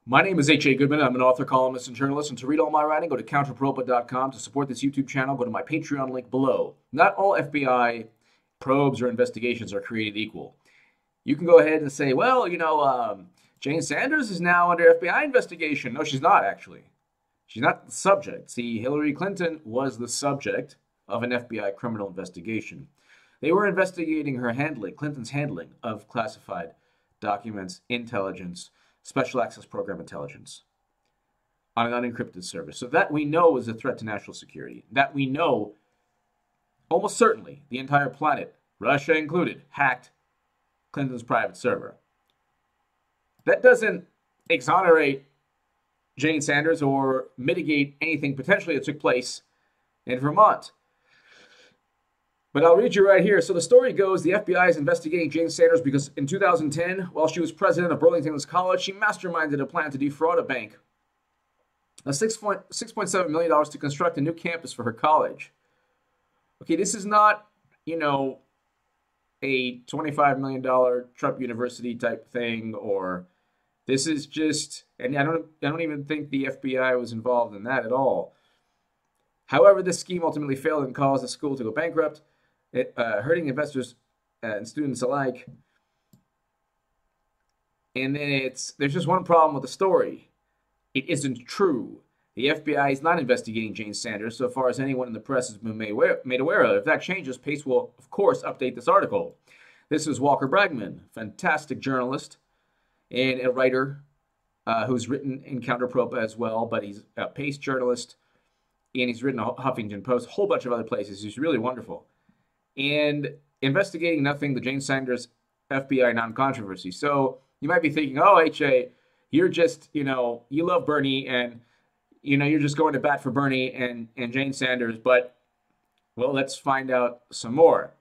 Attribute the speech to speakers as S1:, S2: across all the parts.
S1: My name is H.A. Goodman. I'm an author, columnist, and journalist. And to read all my writing, go to counterpropa.com. To support this YouTube channel, go to my Patreon link below. Not all FBI probes or investigations are created equal. You can go ahead and say, well, Jane Sanders is now under FBI investigation. No, she's not, actually. She's not the subject. See, Hillary Clinton was the subject of an FBI criminal investigation. They were investigating her handling, Clinton's handling of classified documents, intelligence, special access program intelligence on an unencrypted service. So that we know is a threat to national security. That we know almost certainly the entire planet, Russia included, hacked Clinton's private server. That doesn't exonerate Jane Sanders or mitigate anything potentially that took place in Vermont. But I'll read you right here. So the story goes, the FBI is investigating Jane Sanders because in 2010, while she was president of Burlington Hills College, she masterminded a plan to defraud a bank of $6.7 million to construct a new campus for her college. Okay, this is not, a $25 million Trump University type thing, or this is just, and I don't even think the FBI was involved in that at all. However, this scheme ultimately failed and caused the school to go bankrupt, hurting investors and students alike. And then there's just one problem with the story. It isn't true. The FBI is not investigating Jane Sanders so far as anyone in the press has been made aware of. If that changes, Pace will, of course, update this article. This is Walker Bragman, fantastic journalist and a writer who's written in Counterpropa as well, but he's a Pace journalist, and he's written a Huffington Post, a whole bunch of other places. He's really wonderful. And investigating nothing, the Jane Sanders FBI non-controversy. So you might be thinking, oh, H.A., you're just, you love Bernie and, you're just going to bat for Bernie and Jane Sanders. But, well, let's find out some more.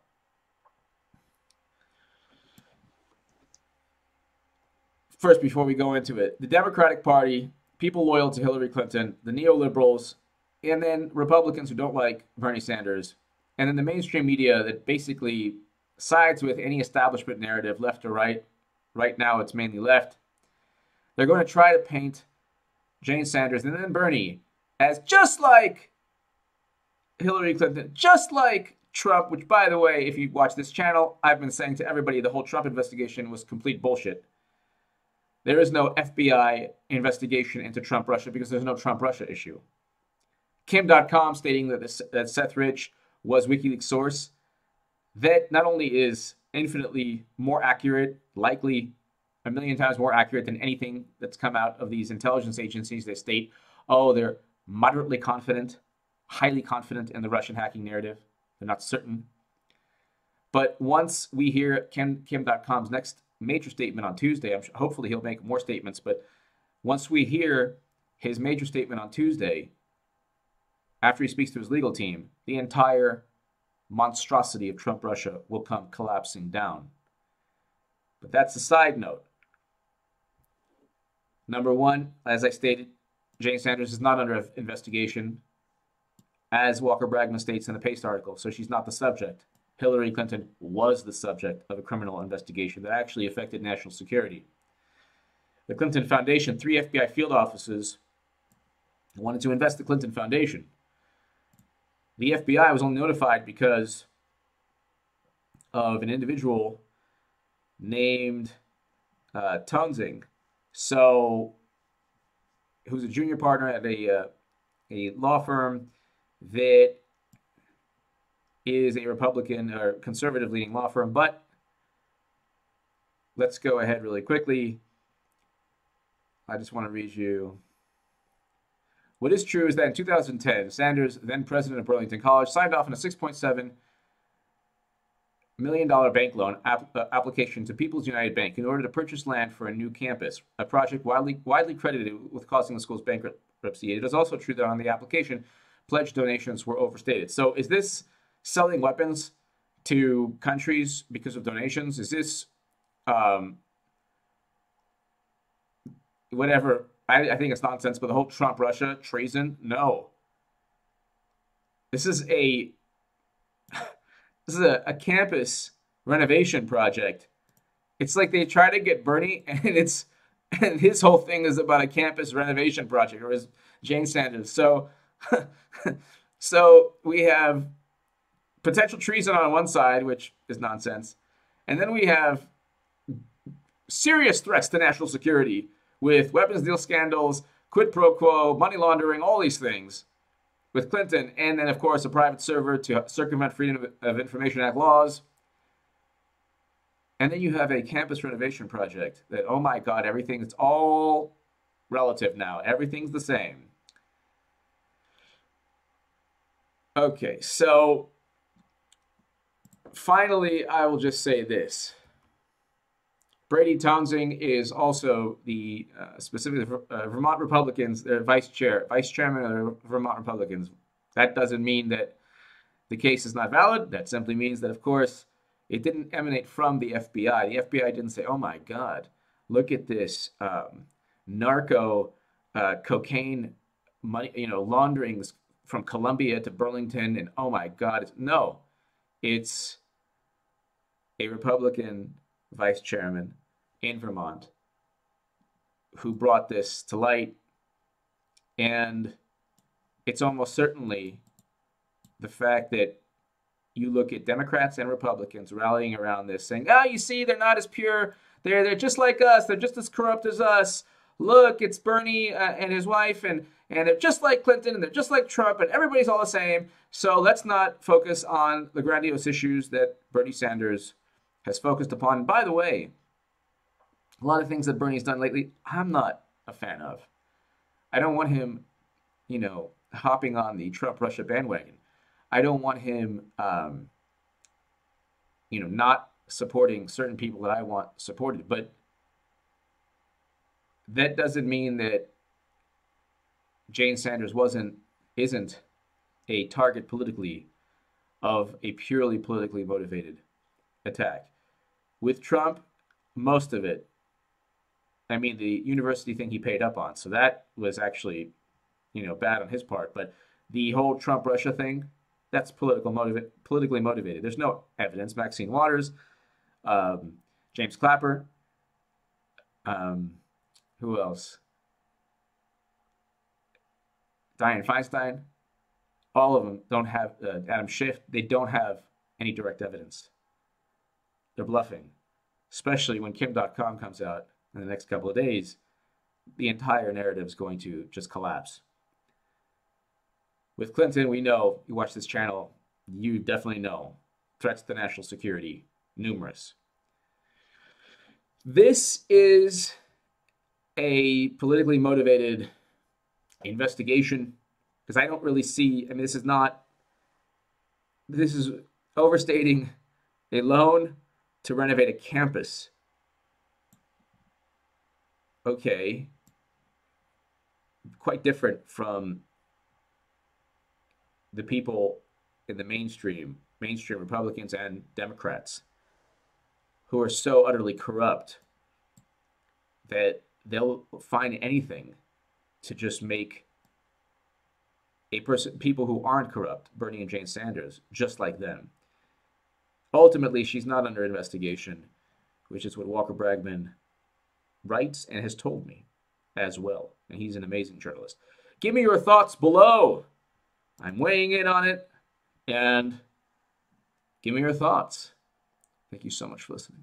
S1: First, before we go into it, the Democratic Party, people loyal to Hillary Clinton, the neoliberals, and then Republicans who don't like Bernie Sanders, and then the mainstream media that basically sides with any establishment narrative, left or right. Right now, it's mainly left. They're going to try to paint Jane Sanders and then Bernie as just like Hillary Clinton, just like Trump, which, by the way, if you watch this channel, I've been saying to everybody the whole Trump investigation was complete bullshit. There is no FBI investigation into Trump-Russia because there's no Trump-Russia issue. Kim.com stating that Seth Rich was WikiLeaks source. That not only is infinitely more accurate, likely a million times more accurate than anything that's come out of these intelligence agencies. They state, oh, they're moderately confident, highly confident in the Russian hacking narrative. They're not certain. But once we hear Kim.com's next major statement on Tuesday, hopefully he'll make more statements, but once we hear his major statement on Tuesday, after he speaks to his legal team, the entire monstrosity of Trump-Russia will come collapsing down. But that's a side note. Number one, as I stated, Jane Sanders is not under investigation, as Walker Bragman states in the Paste article, so she's not the subject. Hillary Clinton was the subject of a criminal investigation that actually affected national security. The Clinton Foundation, 3 FBI field offices wanted to invest the Clinton Foundation. The FBI was only notified because of an individual named Townsend, who's a junior partner at a law firm that is a Republican or conservative-leaning law firm. But let's go ahead really quickly. I just want to read you. What is true is that in 2010, Sanders, then president of Burlington College, signed off on a $6.7 million bank loan application to People's United Bank in order to purchase land for a new campus, a project widely credited with causing the school's bankruptcy. It is also true that on the application, pledged donations were overstated. So is this selling weapons to countries because of donations? Is this whatever? I think it's nonsense, but the whole Trump-Russia treason, no. This is a campus renovation project. It's like they try to get Bernie, and it's And his whole thing is about a campus renovation project, or is Jane Sanders. So, so we have potential treason on one side, which is nonsense, and then we have serious threats to national security with weapons deal scandals, quid pro quo, money laundering, all these things with Clinton, and then, of course, a private server to circumvent Freedom of Information Act laws. And then you have a campus renovation project that, oh my God, it's all relative now. Everything's the same. Okay, so finally, I will just say this. Brady Townsend is also the specifically Vermont Republicans, their vice chairman of the Vermont Republicans. That doesn't mean that the case is not valid. That simply means that, of course, it didn't emanate from the FBI. The FBI didn't say, "Oh my God, look at this narco cocaine money, launderings from Colombia to Burlington," and oh my God, no, it's a Republican vice chairman in Vermont who brought this to light, and it's almost certainly the fact that you look at Democrats and Republicans rallying around this, saying, "Oh, you see, they're not as pure. They're just like us. They're just as corrupt as us. Look, it's Bernie and his wife, and they're just like Clinton, and they're just like Trump, and everybody's all the same. So let's not focus on the grandiose issues that Bernie Sanders has focused upon." And by the way, a lot of things that Bernie's done lately, I'm not a fan of. I don't want him, hopping on the Trump-Russia bandwagon. I don't want him, not supporting certain people that I want supported. But that doesn't mean that Jane Sanders isn't a target politically of a purely politically motivated attack. With Trump, most of it, the university thing he paid up on, so that was actually, bad on his part. But the whole Trump-Russia thing, that's politically motivated. There's no evidence. Maxine Waters, James Clapper, who else? Dianne Feinstein. All of them don't have, Adam Schiff, they don't have any direct evidence. They're bluffing, especially when Kim.com comes out in the next couple of days. The entire narrative is going to just collapse. With Clinton, we know, you watch this channel, you definitely know, threats to national security, numerous. This is a politically motivated investigation, because I don't really see, this is overstating a loan to renovate a campus. Okay. Quite different from the people in the mainstream Republicans and Democrats, who are so utterly corrupt that they'll find anything to just make people who aren't corrupt, Bernie and Jane Sanders, just like them. Ultimately, she's not under investigation, which is what Walker Bragman writes and has told me as well. And he's an amazing journalist. Give me your thoughts below. I'm weighing in on it. And give me your thoughts. Thank you so much for listening.